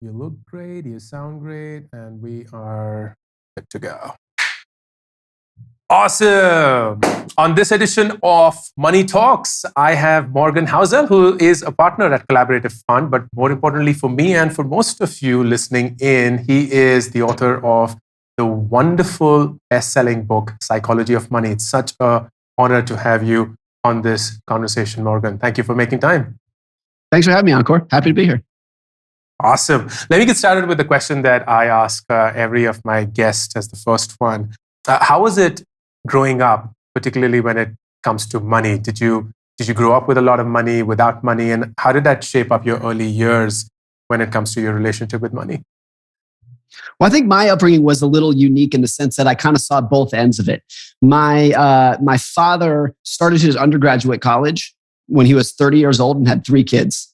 You look great, you sound great, and we are good to go. Awesome. On this edition of Money Talks, I have Morgan Housel, who is a partner at Collaborative Fund. But more importantly for me and for most of you listening in, he is the author of the wonderful best-selling book, Psychology of Money. It's such an honor to have you on this conversation, Morgan. Thank you for making time. Thanks for having me, Ankur. Happy to be here. Awesome. Let me get started with the question that I ask every of my guests as the first one. How was it growing up, particularly when it comes to money? Did you grow up with a lot of money, without money? And how did that shape up your early years when it comes to your relationship with money? Well, I think my upbringing was a little unique in the sense that I kind of saw both ends of it. My father started his undergraduate college when he was 30 years old and had 3 kids.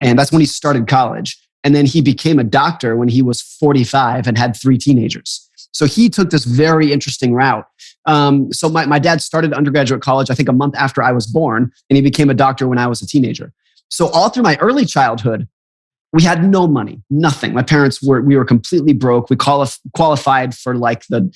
And that's when he started college. And then he became a doctor when he was 45 and had 3 teenagers. So he took this very interesting route. So my dad started undergraduate college, I think a month after I was born, and he became a doctor when I was a teenager. So all through my early childhood, we had no money, nothing. My parents we were completely broke. We qualified for like the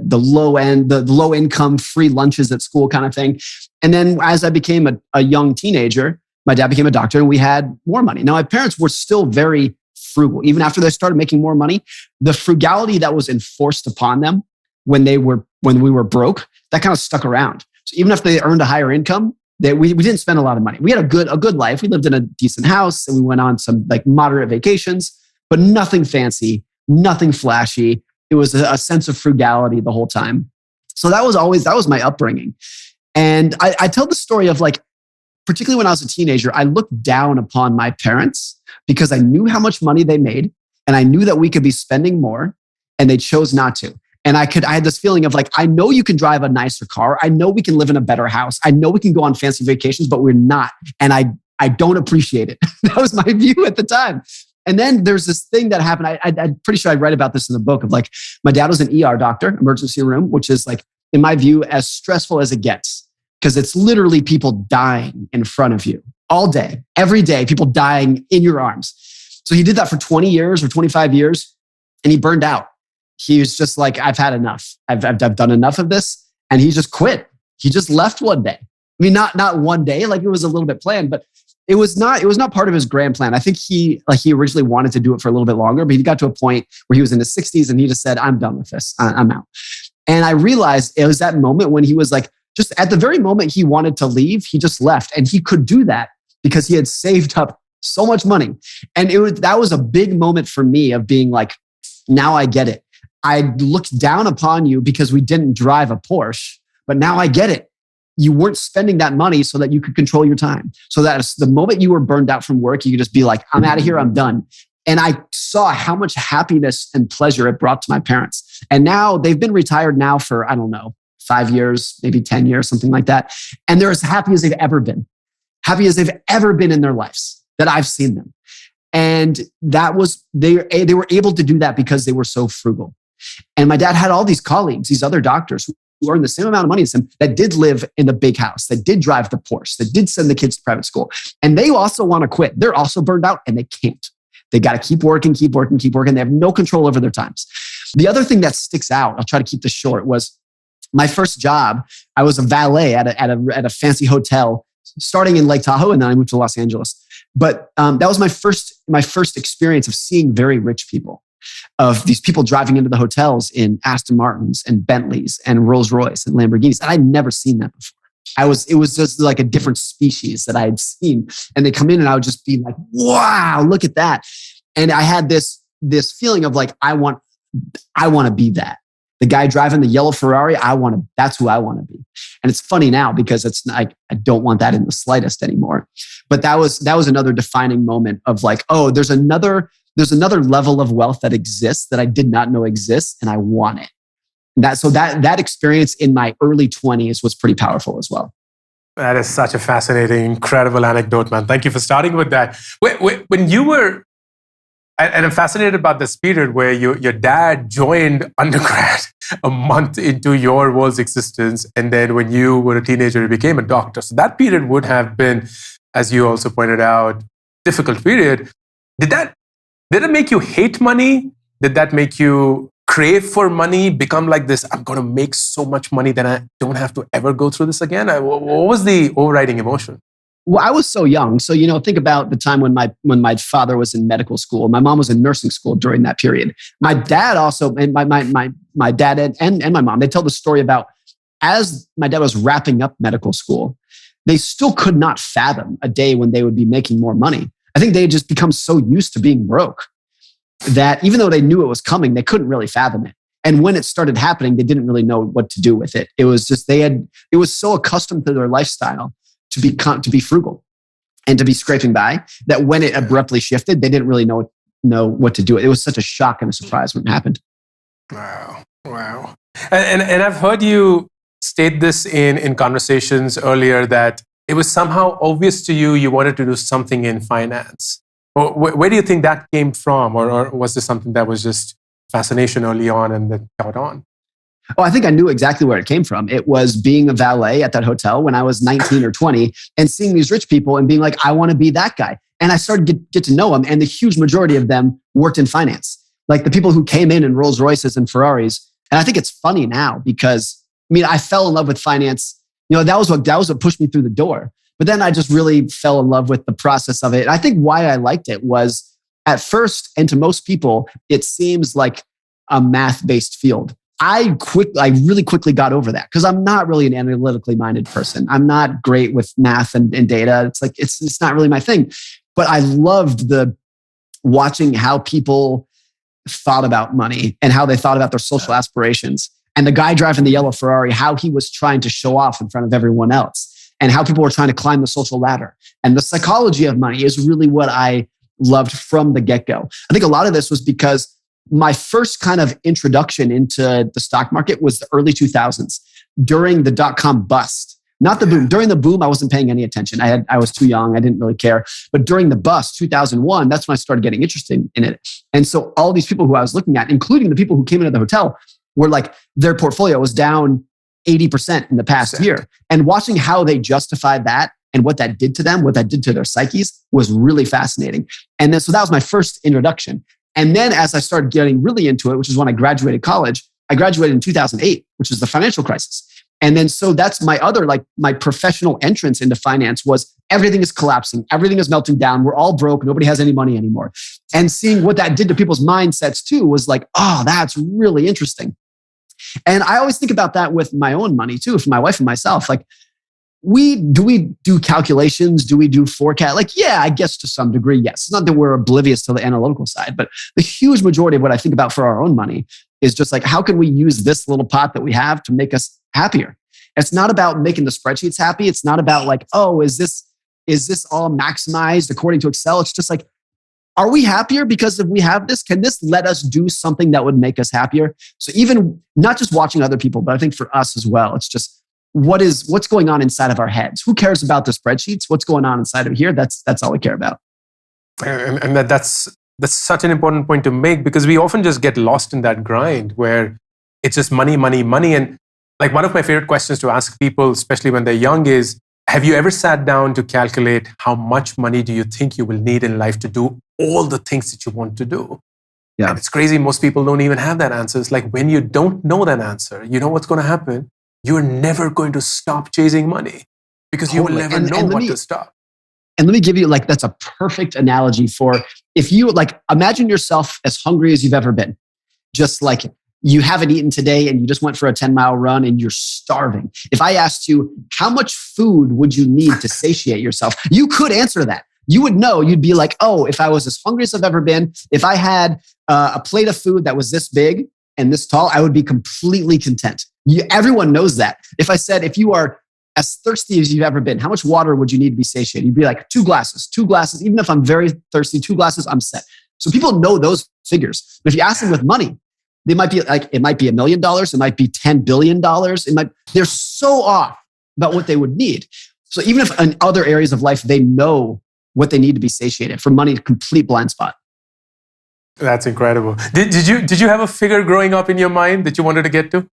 low end, the low income free lunches at school kind of thing. And then as I became a young teenager, my dad became a doctor and we had more money. Now, my parents were still very frugal. Even after they started making more money, the frugality that was enforced upon them when we were broke, that kind of stuck around. So even if they earned a higher income, we didn't spend a lot of money. We had a good life. We lived in a decent house and we went on some like moderate vacations, but nothing fancy, nothing flashy. It was a sense of frugality the whole time. So that was my upbringing. And I tell the story of like, particularly when I was a teenager, I looked down upon my parents because I knew how much money they made and I knew that we could be spending more and they chose not to. And I had this feeling of like, I know you can drive a nicer car. I know we can live in a better house. I know we can go on fancy vacations, but we're not. And I don't appreciate it. That was my view at the time. And then there's this thing that happened. I'm pretty sure I read about this in the book of like, my dad was an ER doctor, emergency room, which is like, in my view, as stressful as it gets. Because it's literally people dying in front of you all day, every day, people dying in your arms. So he did that for 20 years or 25 years and he burned out. He was just like, I've had enough. I've done enough of this. And he just quit. He just left one day. I mean, not one day, like it was a little bit planned, but it was not part of his grand plan. I think he originally wanted to do it for a little bit longer, but he got to a point where he was in his 60s and he just said, I'm done with this. I'm out. And I realized it was that moment when he was like, just at the very moment he wanted to leave, he just left. And he could do that because he had saved up so much money. And that was a big moment for me of being like, now I get it. I looked down upon you because we didn't drive a Porsche, but now I get it. You weren't spending that money so that you could control your time. So that the moment you were burned out from work, you could just be like, I'm out of here, I'm done. And I saw how much happiness and pleasure it brought to my parents. And now they've been retired now for, I don't know, 5 years, maybe 10 years, something like that. And they're as happy as they've ever been in their lives that I've seen them. And that was, they were able to do that because they were so frugal. And my dad had all these colleagues, these other doctors who earned the same amount of money as him that did live in the big house, that did drive the Porsche, that did send the kids to private school. And they also want to quit. They're also burned out and they can't. They got to keep working. They have no control over their times. The other thing that sticks out, I'll try to keep this short, was my first job. I was a valet at a fancy hotel starting in Lake Tahoe, and then I moved to Los Angeles. But that was my first experience of seeing very rich people, of these people driving into the hotels in Aston Martins and Bentleys and Rolls Royce and Lamborghinis. And I'd never seen that before. It was just like a different species that I had seen. And they come in and I would just be like, wow, look at that. And I had this feeling of like, I want to be that. The guy driving the yellow Ferrari, that's who I want to be. And it's funny now because it's like, I don't want that in the slightest anymore. But that was another defining moment of like, oh, there's another level of wealth that exists that I did not know exists and I want it. That experience in my early 20s was pretty powerful as well. That is such a fascinating, incredible anecdote, man. Thank you for starting with that. When you were, and I'm fascinated about this period where your dad joined undergrad a month into your world's existence. And then when you were a teenager, you became a doctor. So that period would have been, as you also pointed out, difficult period. Did that Did it make you hate money? Did that make you crave for money, become like this, I'm going to make so much money that I don't have to ever go through this again? What was the overriding emotion? Well, I was so young. So, think about the time when my father was in medical school. My mom was in nursing school during that period. My dad also, and my dad and my mom, they tell the story about as my dad was wrapping up medical school, they still could not fathom a day when they would be making more money. I think they had just become so used to being broke that even though they knew it was coming, they couldn't really fathom it. And when it started happening, they didn't really know what to do with it. It was just, it was so accustomed to their lifestyle to be frugal and to be scraping by that when it abruptly shifted, they didn't really know what to do. It was such a shock and a surprise when it happened. Wow. And I've heard you state this in conversations earlier that it was somehow obvious to you you wanted to do something in finance. Where do you think that came from? Or was this something that was just fascination early on and that got on? Oh, I think I knew exactly where it came from. It was being a valet at that hotel when I was 19 or 20 and seeing these rich people and being like, I want to be that guy. And I started to get to know them. And the huge majority of them worked in finance. Like the people who came in Rolls Royces and Ferraris. And I think it's funny now because, I fell in love with finance. That was what pushed me through the door. But then I just really fell in love with the process of it. And I think why I liked it was at first, and to most people, it seems like a math-based field. I really quickly got over that because I'm not really an analytically minded person. I'm not great with math and data. It's like, it's not really my thing. But I loved watching how people thought about money and how they thought about their social aspirations. And the guy driving the yellow Ferrari, how he was trying to show off in front of everyone else and how people were trying to climb the social ladder. And the psychology of money is really what I loved from the get-go. I think a lot of this was because my first kind of introduction into the stock market was the early 2000s during the dot-com bust. Not the boom. During the boom, I wasn't paying any attention. I was too young. I didn't really care. But during the bust, 2001, that's when I started getting interested in it. And so all these people who I was looking at, including the people who came into the hotel, were like, their portfolio was down 80% in the past year. And watching how they justified that and what that did to them, what that did to their psyches was really fascinating. And then, so that was my first introduction. And then as I started getting really into it, which is when I graduated college, I graduated in 2008, which is the financial crisis. And then, so that's my other, my professional entrance into finance was everything is collapsing. Everything is melting down. We're all broke. Nobody has any money anymore. And seeing what that did to people's mindsets too was like, oh, that's really interesting. And I always think about that with my own money too, for my wife and myself. Like, we do calculations? Do we do forecast? Like, yeah, I guess to some degree, yes. It's not that we're oblivious to the analytical side, but the huge majority of what I think about for our own money is just like, how can we use this little pot that we have to make us happier? It's not about making the spreadsheets happy. It's not about like, oh, is this all maximized according to Excel? It's just like, are we happier because if we have this? Can this let us do something that would make us happier? So even not just watching other people, but I think for us as well, it's just what's going on inside of our heads. Who cares about the spreadsheets? What's going on inside of here? That's all we care about. And that's such an important point to make because we often just get lost in that grind where it's just money. And like one of my favorite questions to ask people, especially when they're young, is, have you ever sat down to calculate how much money do you think you will need in life to do all the things that you want to do? Yeah. And it's crazy. Most people don't even have that answer. It's like when you don't know that answer, you know what's going to happen? You're never going to stop chasing money because you will never know what to stop. And let me give you that's a perfect analogy for if you imagine yourself as hungry as you've ever been. Just like you haven't eaten today and you just went for a 10-mile run and you're starving. If I asked you, how much food would you need to satiate yourself? You could answer that. You would know. You'd be like, oh, if I was as hungry as I've ever been, if I had a plate of food that was this big and this tall, I would be completely content. Everyone knows that. If I said, if you are as thirsty as you've ever been, how much water would you need to be satiated? You'd be like, 2 glasses. Even if I'm very thirsty, 2 glasses, I'm set. So people know those figures. But if you ask them with money, they might be like, it might be $1 million. It might be $10 billion. They're so off about what they would need. So even if in other areas of life, they know what they need to be satiated, for money, complete blind spot. That's incredible. Did you have a figure growing up in your mind that you wanted to get to?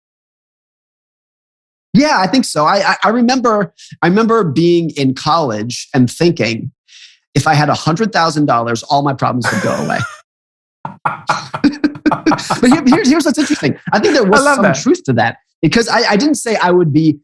Yeah, I think so. I remember being in college and thinking, if I had $100,000, all my problems would go away. But here's what's interesting. I think there was some truth to that, because I didn't say I would be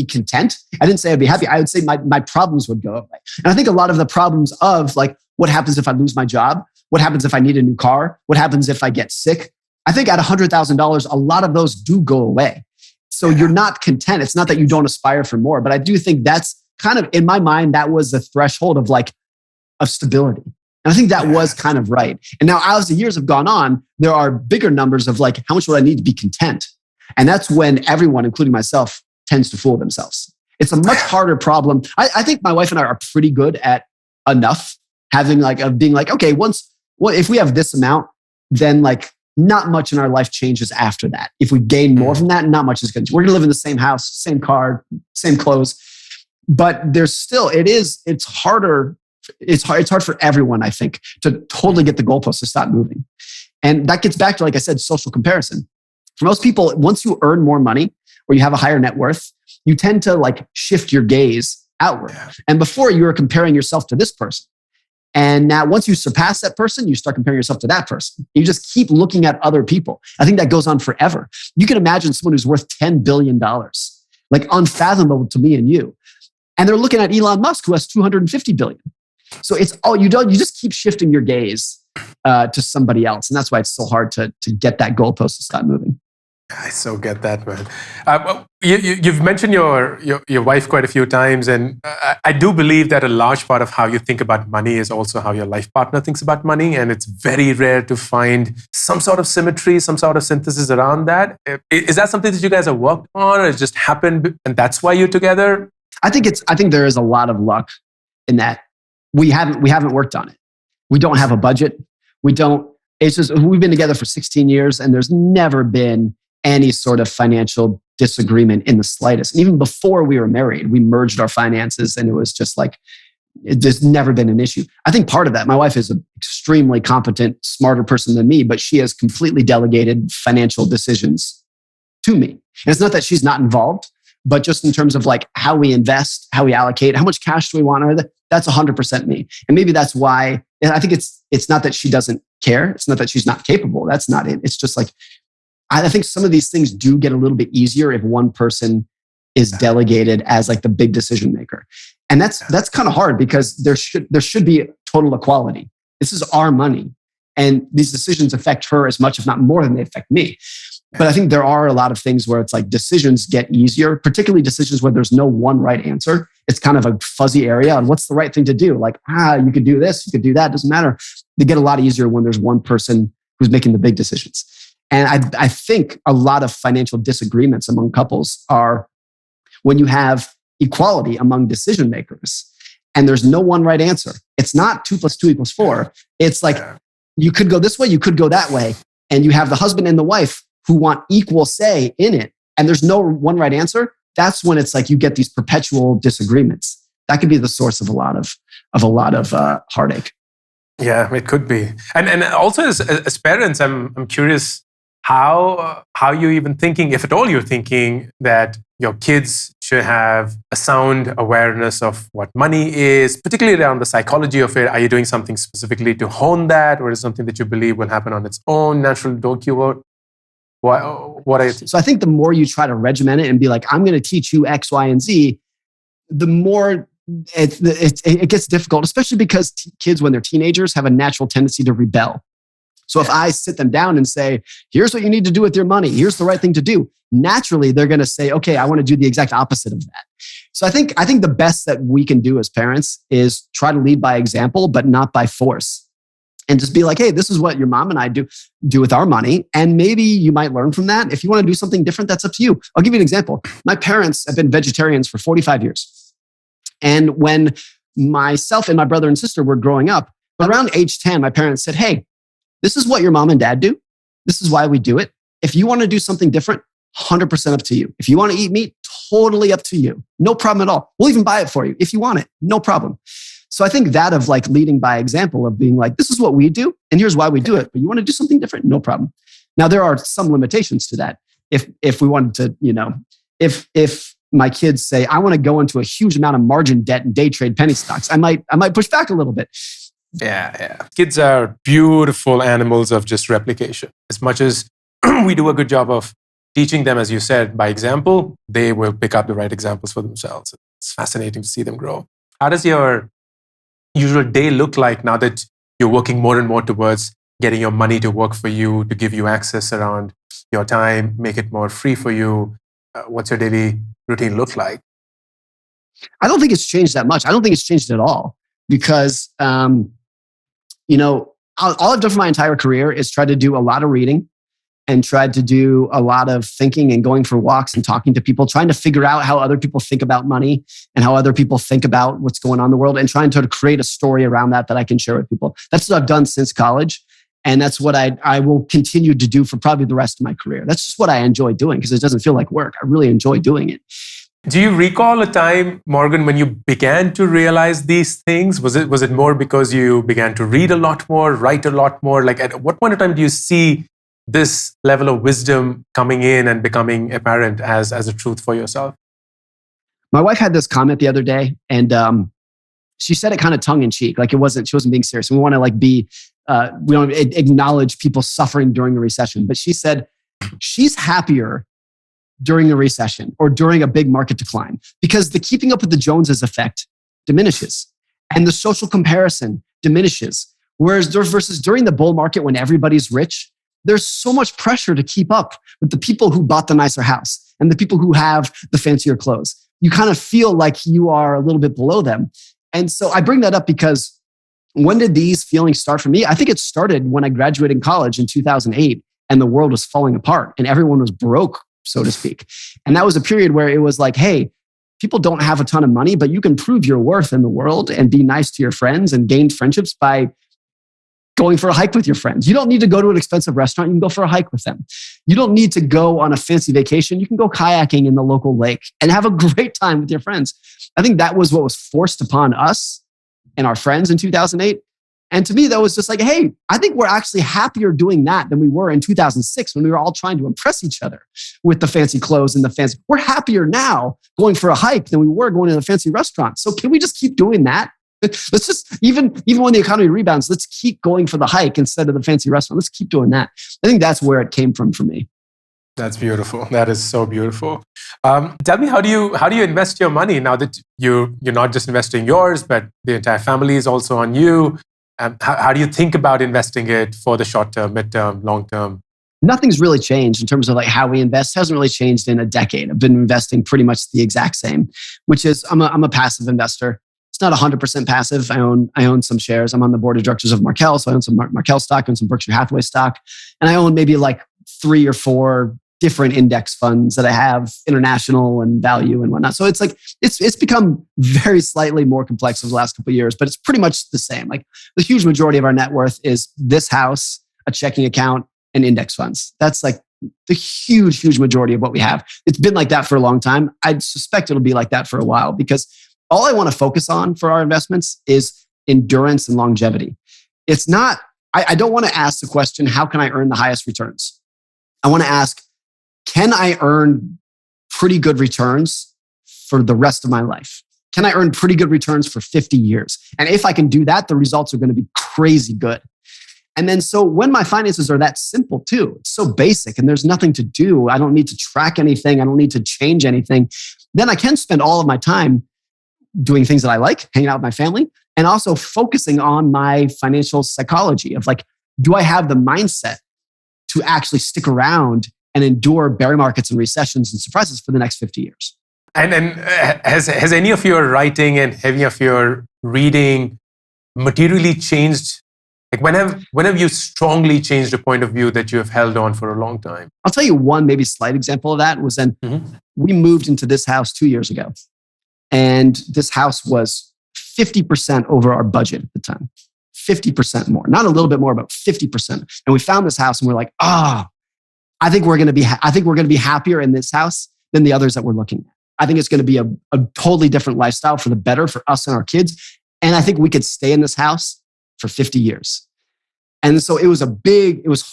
content. I didn't say I'd be happy. I would say my problems would go away. And I think a lot of the problems of like, what happens if I lose my job? What happens if I need a new car? What happens if I get sick? I think at $100,000, a lot of those do go away. So you're not content. It's not that you don't aspire for more, but I do think that's kind of, in my mind, that was the threshold of stability. And I think that was kind of right. And now as the years have gone on, there are bigger numbers of like, how much would I need to be content? And that's when everyone, including myself, tends to fool themselves. It's a much harder problem. I think my wife and I are pretty good at enough, having like, of being like, okay, if we have this amount, then like not much in our life changes after that. If we gain more from that, not much is going to. We're going to live in the same house, same car, same clothes. But there's still, it's harder. It's hard for everyone, I think, to totally get the goalposts to stop moving. And that gets back to, like I said, social comparison. For most people, once you earn more money or you have a higher net worth, you tend to like shift your gaze outward. And before, you were comparing yourself to this person. And now once you surpass that person, you start comparing yourself to that person. You just keep looking at other people. I think that goes on forever. You can imagine someone who's worth $10 billion, like unfathomable to me and you. And they're looking at Elon Musk, who has 250 billion. So it's you just keep shifting your gaze to somebody else. And that's why it's so hard to get that goalpost to stop moving. I so get that, man. You've mentioned your wife quite a few times, and I do believe that a large part of how you think about money is also how your life partner thinks about money, and it's very rare to find some sort of symmetry, some sort of synthesis around that. Is that something that you guys have worked on, or it just happened, and that's why you're together? I think there is a lot of luck in that. We haven't worked on it. We don't have a budget. It's just, we've been together for 16 years, and there's never been any sort of financial disagreement in the slightest. And even before we were married, we merged our finances, and it was just like, there's never been an issue. I think part of that, my wife is an extremely competent, smarter person than me, but she has completely delegated financial decisions to me. And it's not that she's not involved, but just in terms of like how we invest, how we allocate, how much cash do we want, that's 100% me. And maybe that's why, and I think it's not that she doesn't care. It's not that she's not capable. That's not it. It's just like, I think some of these things do get a little bit easier if one person is delegated as like the big decision maker. And that's kind of hard, because there should be total equality. This is our money, and these decisions affect her as much, if not more, than they affect me. But I think there are a lot of things where it's like decisions get easier, particularly decisions where there's no one right answer. It's kind of a fuzzy area on what's the right thing to do. Like, you could do this, you could do that, doesn't matter. They get a lot easier when there's one person who's making the big decisions. And I think a lot of financial disagreements among couples are when you have equality among decision makers and there's no one right answer. It's not 2 + 2 = 4. It's like, you could go this way, you could go that way. And you have the husband and the wife who want equal say in it, and there's no one right answer. That's when it's like you get these perpetual disagreements. That could be the source of a lot of heartache. Yeah, it could be. And also as parents, I'm curious how you're even thinking, if at all you're thinking, that your kids should have a sound awareness of what money is, particularly around the psychology of it. Are you doing something specifically to hone that, or is it something that you believe will happen on its own, natural door? What are you thinking? So I think the more you try to regiment it and be like, I'm going to teach you X, Y, and Z, the more it gets difficult, especially because kids, when they're teenagers, have a natural tendency to rebel. So if I sit them down and say, here's what you need to do with your money, here's the right thing to do, naturally they're going to say, okay, I want to do the exact opposite of that. So I think the best that we can do as parents is try to lead by example, but not by force. And just be like, hey, this is what your mom and I do with our money. And maybe you might learn from that. If you want to do something different, that's up to you. I'll give you an example. My parents have been vegetarians for 45 years. And when myself and my brother and sister were growing up, around age 10, my parents said, hey, this is what your mom and dad do. This is why we do it. If you want to do something different, 100% up to you. If you want to eat meat, totally up to you. No problem at all. We'll even buy it for you if you want it. No problem. So I think that of like leading by example, of being like, this is what we do and here's why we do it. But you want to do something different? No problem. Now, there are some limitations to that. If we wanted to, if my kids say, I want to go into a huge amount of margin debt and day trade penny stocks, I might push back a little bit. Yeah, yeah. Kids are beautiful animals of just replication. As much as we do a good job of teaching them, as you said, by example, they will pick up the right examples for themselves. It's fascinating to see them grow. How does your usual day look like now that you're working more and more towards getting your money to work for you, to give you access around your time, make it more free for you? What's your daily routine look like? I don't think it's changed that much. I don't think it's changed at all because, all I've done for my entire career is try to do a lot of reading and tried to do a lot of thinking and going for walks and talking to people, trying to figure out how other people think about money and how other people think about what's going on in the world and trying to create a story around that I can share with people. That's what I've done since college. And that's what I will continue to do for probably the rest of my career. That's just what I enjoy doing because it doesn't feel like work. I really enjoy doing it. Do you recall a time, Morgan, when you began to realize these things? Was it more because you began to read a lot more, write a lot more? Like at what point in time do you see this level of wisdom coming in and becoming apparent as a truth for yourself? My wife had this comment the other day, and she said it kind of tongue in cheek, like she wasn't being serious. We want to we don't acknowledge people suffering during a recession, but she said she's happier during a recession or during a big market decline because the keeping up with the Joneses effect diminishes and the social comparison diminishes. Whereas versus during the bull market when everybody's rich, there's so much pressure to keep up with the people who bought the nicer house and the people who have the fancier clothes. You kind of feel like you are a little bit below them. And so I bring that up because when did these feelings start for me? I think it started when I graduated college in 2008 and the world was falling apart and everyone was broke, so to speak. And that was a period where it was like, hey, people don't have a ton of money, but you can prove your worth in the world and be nice to your friends and gain friendships by going for a hike with your friends. You don't need to go to an expensive restaurant. You can go for a hike with them. You don't need to go on a fancy vacation. You can go kayaking in the local lake and have a great time with your friends. I think that was what was forced upon us and our friends in 2008. And to me, that was just like, hey, I think we're actually happier doing that than we were in 2006 when we were all trying to impress each other with the fancy clothes and the fancy. We're happier now going for a hike than we were going to the fancy restaurant. So can we just keep doing that? Let's just, even when the economy rebounds, let's keep going for the hike instead of the fancy restaurant. Let's keep doing that. I think that's where it came from for me. That's beautiful. That is so beautiful. Tell me, how do you invest your money now that you're not just investing yours, but the entire family is also on you? How do you think about investing it for the short term, mid-term, long term? Nothing's really changed in terms of like how we invest. It hasn't really changed in a decade. I've been investing pretty much the exact same, which is I'm a passive investor. It's not 100% passive. I own some shares. I'm on the board of directors of Markel, so I own some Markel stock, I own some Berkshire Hathaway stock, and I own maybe like 3 or 4 different index funds that I have, international and value and whatnot. So it's like it's become very slightly more complex over the last couple of years, but it's pretty much the same. Like the huge majority of our net worth is this house, a checking account, and index funds. That's like the huge majority of what we have. It's been like that for a long time. I suspect it'll be like that for a while because all I want to focus on for our investments is endurance and longevity. It's not, I don't want to ask the question, how can I earn the highest returns? I want to ask, can I earn pretty good returns for the rest of my life? Can I earn pretty good returns for 50 years? And if I can do that, the results are going to be crazy good. And then so when my finances are that simple too, it's so basic and there's nothing to do. I don't need to track anything. I don't need to change anything. Then I can spend all of my time doing things that I like, hanging out with my family, and also focusing on my financial psychology of like, do I have the mindset to actually stick around and endure bear markets and recessions and surprises for the next 50 years? And has any of your writing and any of your reading materially changed? Like when have you strongly changed a point of view that you have held on for a long time? I'll tell you one maybe slight example of that was we moved into this house 2 years ago. And this house was 50% over our budget at the time. 50% more. Not a little bit more, but 50%. And we found this house and we're like, I think we're going to be happier in this house than the others that we're looking at. I think it's going to be a totally different lifestyle for the better for us and our kids. And I think we could stay in this house for 50 years. And so it was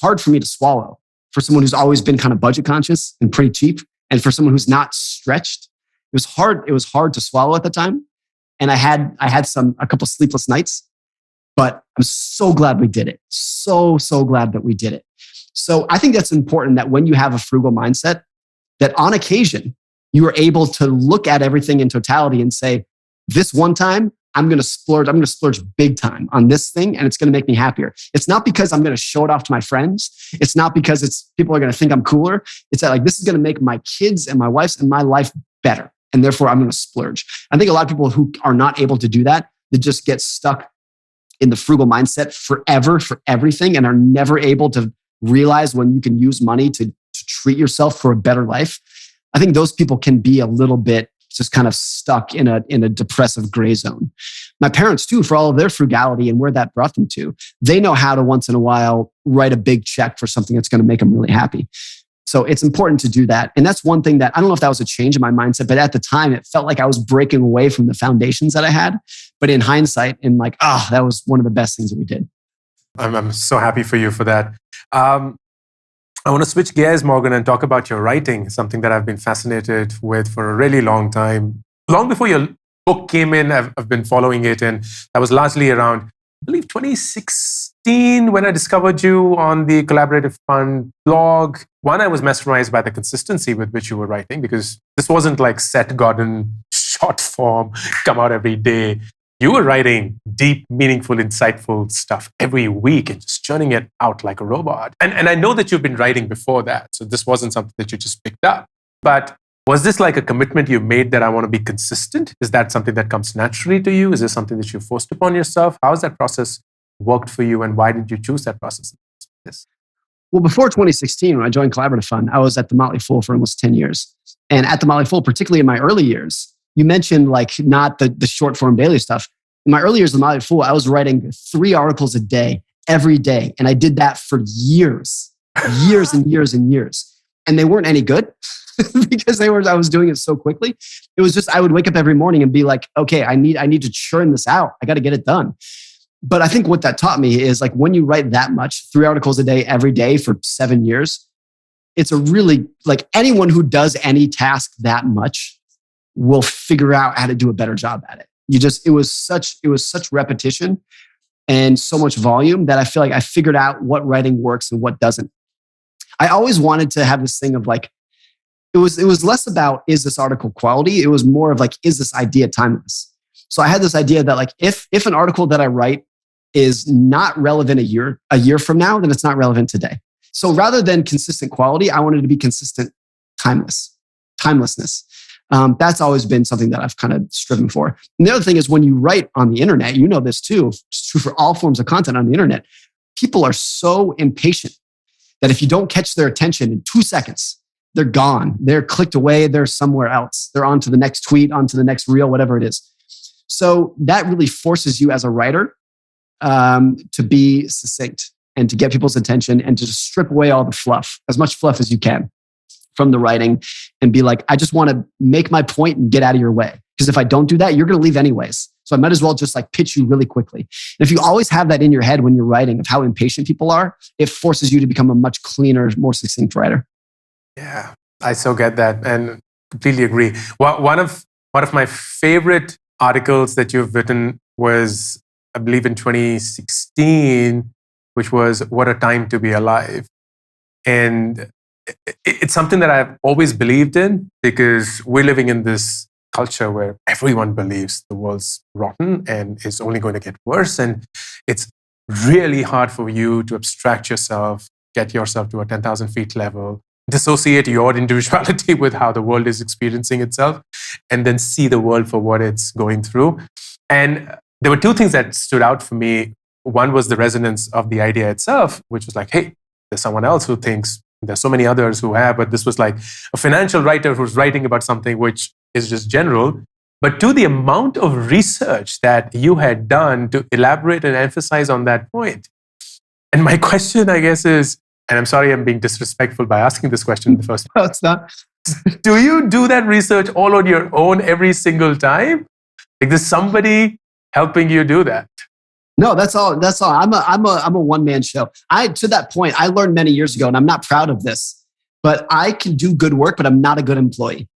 hard for me to swallow for someone who's always been kind of budget conscious and pretty cheap. And for someone who's not stretched, it was hard to swallow at the time. And I had a couple sleepless nights. but I'm so glad we did it. So glad that we did it. So I think that's important that when you have a frugal mindset, that on occasion, you are able to look at everything in totality and say, this one time, I'm going to splurge big time on this thing, and it's going to make me happier. It's not because I'm going to show it off to my friends. It's not because people are going to think I'm cooler. It's that like, this is going to make my kids and my wife's and my life better. And therefore I'm going to splurge. I think a lot of people who are not able to do that, they just get stuck in the frugal mindset forever for everything and are never able to realize when you can use money to treat yourself for a better life. I think those people can be a little bit just kind of stuck in a depressive gray zone. My parents too, for all of their frugality and where that brought them to, they know how to once in a while write a big check for something that's going to make them really happy. So it's important to do that. And that's one thing that, I don't know if that was a change in my mindset, but at the time it felt like I was breaking away from the foundations that I had. But in hindsight, that was one of the best things that we did. I'm so happy for you for that. I want to switch gears, Morgan, and talk about your writing, something that I've been fascinated with for a really long time. Long before your book came in, I've been following it. And that was largely around, I believe, 2016 when I discovered you on the Collaborative Fund blog. One, I was mesmerized by the consistency with which you were writing, because this wasn't like Seth Godin short form, come out every day. You were writing deep, meaningful, insightful stuff every week and just churning it out like a robot. And I know that you've been writing before that, so this wasn't something that you just picked up. But was this like a commitment you made that I want to be consistent? Is that something that comes naturally to you? Is this something that you forced upon yourself? How has that process worked for you, and why did you choose that process? Yes. Well, before 2016, when I joined Collaborative Fund, I was at the Motley Fool for almost 10 years. And at the Motley Fool, particularly in my early years, you mentioned like not the short form daily stuff. In my early years of the Motley Fool, I was writing 3 articles a day, every day. And I did that for years and years and years. And they weren't any good because I was doing it so quickly. It was just, I would wake up every morning and be like, okay, I need to churn this out. I got to get it done. But I think what that taught me is like, when you write that much, 3 articles a day, every day for 7 years, it's a really, like, anyone who does any task that much will figure out how to do a better job at it. It was such repetition and so much volume that I feel like I figured out what writing works and what doesn't. I always wanted to have this thing of like, it was less about, is this article quality? It was more of like, is this idea timeless? So I had this idea that like, if an article that I write is not relevant a year from now, then it's not relevant today. So rather than consistent quality, I wanted to be consistent timelessness. That's always been something that I've kind of striven for. And the other thing is, when you write on the internet, you know this too, it's true for all forms of content on the internet, people are so impatient that if you don't catch their attention in 2 seconds, they're gone. They're clicked away. They're somewhere else. They're on to the next tweet, on to the next reel, whatever it is. So that really forces you as a writer to be succinct and to get people's attention and to just strip away all the fluff, as much fluff as you can from the writing, and be like, I just want to make my point and get out of your way. Because if I don't do that, you're going to leave anyways. So I might as well just like pitch you really quickly. And if you always have that in your head when you're writing of how impatient people are, it forces you to become a much cleaner, more succinct writer. Yeah, I so get that and completely agree. One of my favorite articles that you've written was, I believe, in 2016, which was "What a Time to Be Alive." And it's something that I've always believed in, because we're living in this culture where everyone believes the world's rotten and is only going to get worse. And it's really hard for you to abstract yourself, get yourself to a 10,000 feet level, dissociate your individuality with how the world is experiencing itself, and then see the world for what it's going through. And there were 2 things that stood out for me. One was the resonance of the idea itself, which was like, hey, there's someone else who thinks. There's so many others who have, but this was like a financial writer who's writing about something which is just general. But to the amount of research that you had done to elaborate and emphasize on that point. And my question, I guess, is, and I'm sorry I'm being disrespectful by asking this question in the first No, it's not. Do you do that research all on your own every single time? Like, there's somebody helping you do that? No, that's all. I'm a one-man show. To that point, I learned many years ago, and I'm not proud of this, but I can do good work, but I'm not a good employee.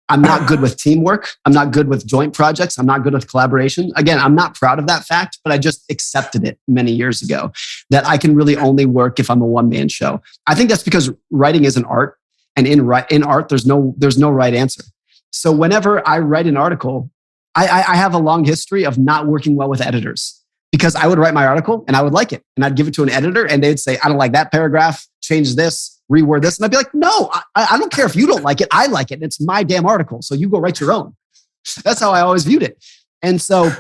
I'm not good with teamwork. I'm not good with joint projects. I'm not good with collaboration. Again, I'm not proud of that fact, but I just accepted it many years ago that I can really only work if I'm a one-man show. I think that's because writing is an art, and in art, there's no right answer. So whenever I write an article, I have a long history of not working well with editors, because I would write my article and I would like it, and I'd give it to an editor and they'd say, I don't like that paragraph, change this, reword this. And I'd be like, no, I don't care if you don't like it. I like it. And it's my damn article. So you go write your own. That's how I always viewed it. And so,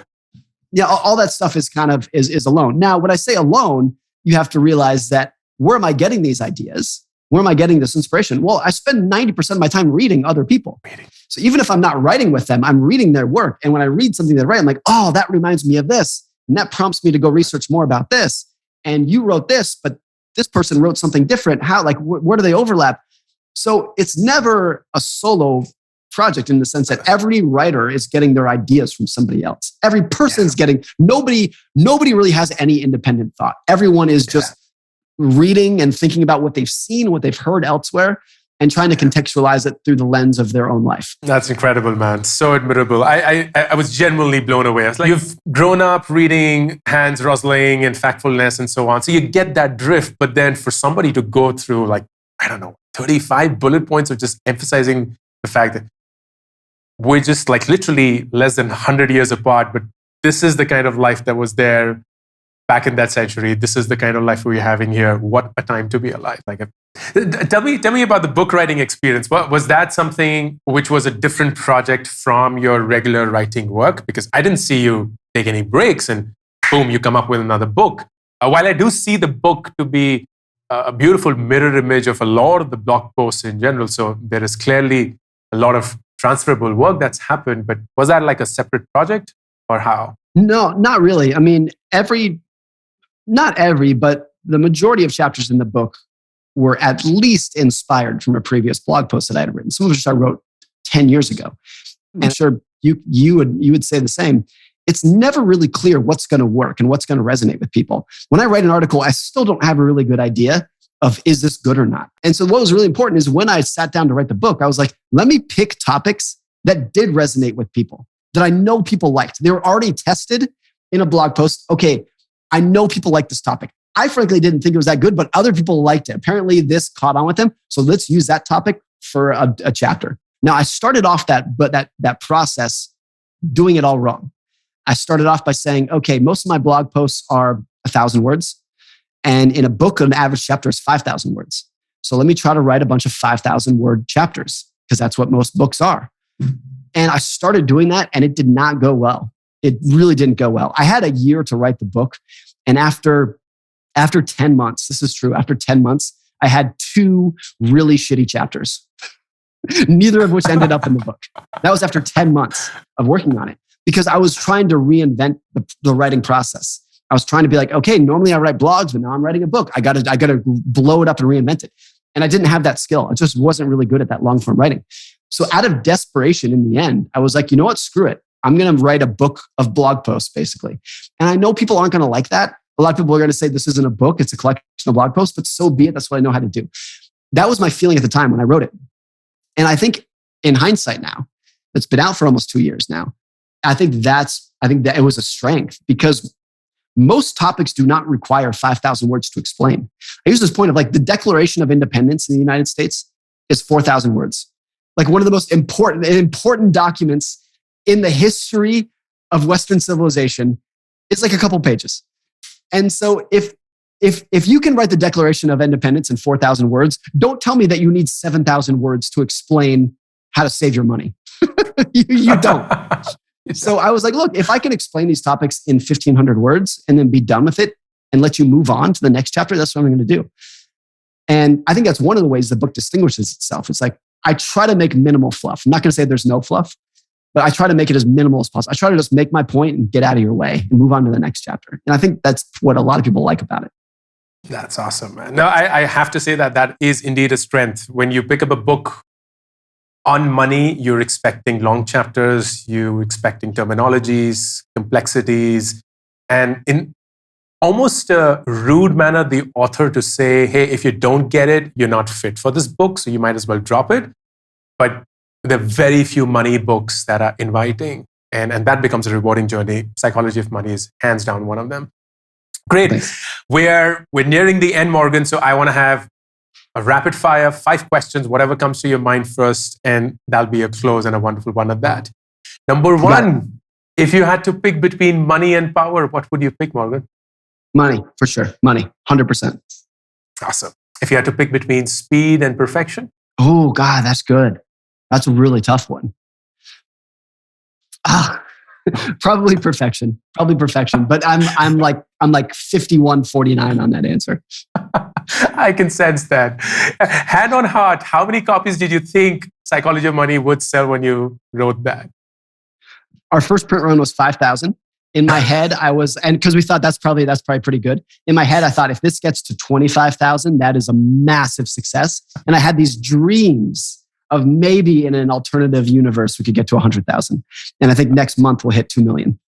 yeah, all that stuff is kind of is alone. Now, when I say alone, you have to realize that where am I getting these ideas? Where am I getting this inspiration? Well, I spend 90% of my time reading other people. So even if I'm not writing with them, I'm reading their work. And when I read something they write, I'm like, oh, that reminds me of this. And that prompts me to go research more about this. And you wrote this, but this person wrote something different. How, like, where do they overlap? So it's never a solo project in the sense that every writer is getting their ideas from somebody else. Every person's getting, nobody really has any independent thought. Everyone is just reading and thinking about what they've seen, what they've heard elsewhere, and trying to contextualize it through the lens of their own life. That's incredible, man. So admirable. I was genuinely blown away. I was like, you've grown up reading Hans Rosling and Factfulness and so on. So you get that drift. But then for somebody to go through, like, I don't know, 35 bullet points of just emphasizing the fact that we're just like literally less than 100 years apart, but this is the kind of life that was there back in that century. This is the kind of life we're having here. What a time to be alive. Like, tell me about the book writing experience. Was that something which was a different project from your regular writing work? Because I didn't see you take any breaks and boom, you come up with another book. While I do see the book to be a beautiful mirror image of a lot of the blog posts in general, so there is clearly a lot of transferable work that's happened, but was that like a separate project or how? No, not really. I mean, not every, but the majority of chapters in the book were at least inspired from a previous blog post that I had written. Some of which I wrote 10 years ago. And I'm sure you would say the same. It's never really clear what's going to work and what's going to resonate with people. When I write an article, I still don't have a really good idea of is this good or not. And so what was really important is when I sat down to write the book, I was like, let me pick topics that did resonate with people, that I know people liked. They were already tested in a blog post. Okay, I know people like this topic. I frankly didn't think it was that good, but other people liked it. Apparently this caught on with them. So let's use that topic for a chapter. Now I started off that process doing it all wrong. I started off by saying, okay, most of my blog posts are 1,000 words. And in a book, an average chapter is 5,000 words. So let me try to write a bunch of 5,000 word chapters because that's what most books are. And I started doing that and it did not go well. It really didn't go well. I had a year to write the book. And after 10 months, this is true, after 10 months, I had 2 really shitty chapters, neither of which ended up in the book. That was after 10 months of working on it because I was trying to reinvent the writing process. I was trying to be like, okay, normally I write blogs, but now I'm writing a book. I gotta blow it up and reinvent it. And I didn't have that skill. I just wasn't really good at that long form writing. So out of desperation in the end, I was like, you know what, screw it. I'm going to write a book of blog posts basically. And I know people aren't going to like that. A lot of people are going to say this isn't a book, it's a collection of blog posts, but so be it. That's what I know how to do. That was my feeling at the time when I wrote it. And I think in hindsight now, it's been out for almost 2 years now. I think that it was a strength because most topics do not require 5,000 words to explain. I use this point of like the Declaration of Independence in the United States is 4,000 words. Like one of the most important documents in the history of Western civilization. It's like a couple pages. And so if you can write the Declaration of Independence in 4,000 words, don't tell me that you need 7,000 words to explain how to save your money. you don't. So I was like, look, if I can explain these topics in 1,500 words and then be done with it and let you move on to the next chapter, that's what I'm going to do. And I think that's one of the ways the book distinguishes itself. It's like, I try to make minimal fluff. I'm not going to say there's no fluff, but I try to make it as minimal as possible. I try to just make my point and get out of your way and move on to the next chapter. And I think that's what a lot of people like about it. That's awesome, man. No, I have to say that is indeed a strength. When you pick up a book on money, you're expecting long chapters, you're expecting terminologies, complexities, and in almost a rude manner, the author to say, hey, if you don't get it, you're not fit for this book, so you might as well drop it. But There are very few money books that are inviting, and that becomes a rewarding journey. Psychology of Money is hands down one of them. Great. Thanks. We're nearing the end, Morgan. So I want to have a rapid fire, 5 questions, whatever comes to your mind first, and that'll be a close and a wonderful one at that. Number 1, if you had to pick between money and power, what would you pick, Morgan? Money, for sure. Money, 100%. Awesome. If you had to pick between speed and perfection? Oh, God, that's good. That's a really tough one. Probably perfection. But I'm like 51-49 on that answer. I can sense that. Hand on heart, how many copies did you think Psychology of Money would sell when you wrote that? Our first print run was 5,000. In my head, and because we thought that's probably pretty good. In my head, I thought if this gets to 25,000, that is a massive success. And I had these dreams of maybe in an alternative universe we could get to 100,000. And I think next month we'll hit 2 million.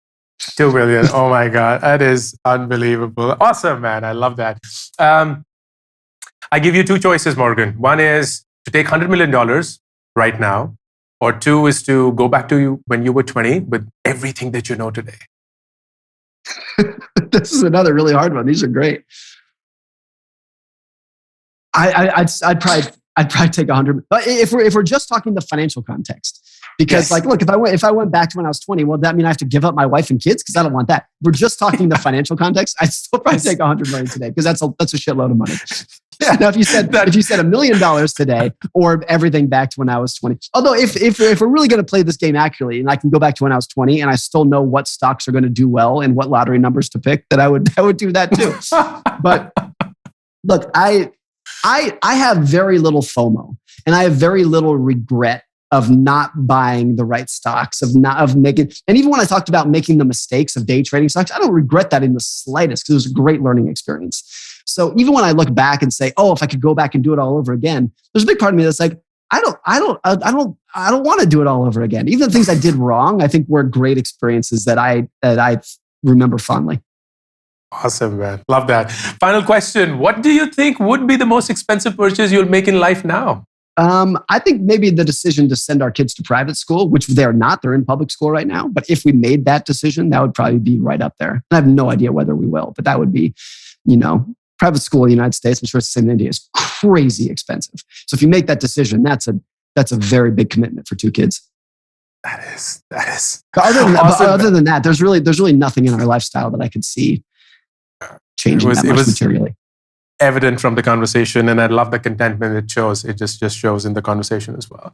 2 million. Oh my God. That is unbelievable. Awesome, man. I love that. I give you 2 choices, Morgan. One is to take $100 million right now, or 2 is to go back to when you were 20 with everything that you know today. This is another really hard one. These are great. I'd probably take 100. But if we're just talking the financial context, because yes. look, if I went back to when I was 20, well, that mean I have to give up my wife and kids? Because I don't want that. We're just talking the financial context. I'd still probably take 100 million today because that's a shitload of money. Yeah. Now, if you said $1 million today, or everything back to when I was 20. Although if we're really going to play this game accurately, and I can go back to when I was 20, and I still know what stocks are going to do well and what lottery numbers to pick, that I would do that too. But look, I have very little FOMO, and I have very little regret of not buying the right stocks, of making. And even when I talked about making the mistakes of day trading stocks, I don't regret that in the slightest because it was a great learning experience. So even when I look back and say, "Oh, if I could go back and do it all over again," there's a big part of me that's like, I don't want to do it all over again. Even the things I did wrong, I think were great experiences that I remember fondly. Awesome, man. Love that. Final question. What do you think would be the most expensive purchase you'll make in life now? I think maybe the decision to send our kids to private school, which they're not, they're in public school right now. But if we made that decision, that would probably be right up there. And I have no idea whether we will, but that would be, private school in the United States, I'm sure it's the same in India, is crazy expensive. So if you make that decision, that's a very big commitment for 2 kids. That is. Other than that, there's really nothing in our lifestyle that I could see changing that much materially. Evident from the conversation, and I love the contentment it shows. It just shows in the conversation as well.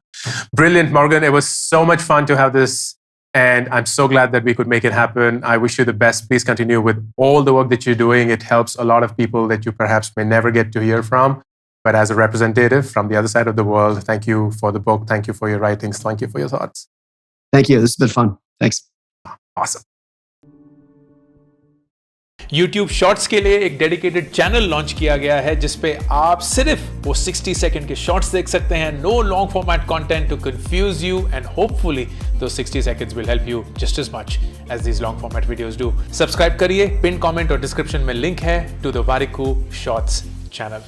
Brilliant, Morgan. It was so much fun to have this, and I'm so glad that we could make it happen. I wish you the best. Please continue with all the work that you're doing. It helps a lot of people that you perhaps may never get to hear from. But as a representative from the other side of the world, thank you for the book. Thank you for your writings. Thank you for your thoughts. Thank you. This has been fun. Thanks. Awesome. YouTube shorts के लिए एक dedicated channel launch किया गया है जिसपे आप सिर्फ वो 60 सेकंड के शॉर्ट्स देख सकते हैं. No long format content to confuse you, and hopefully those 60 seconds will help you just as much as these long format videos do. Subscribe करिए. पिन कमेंट और डिस्क्रिप्शन में लिंक है to the Warikoo Shorts channel.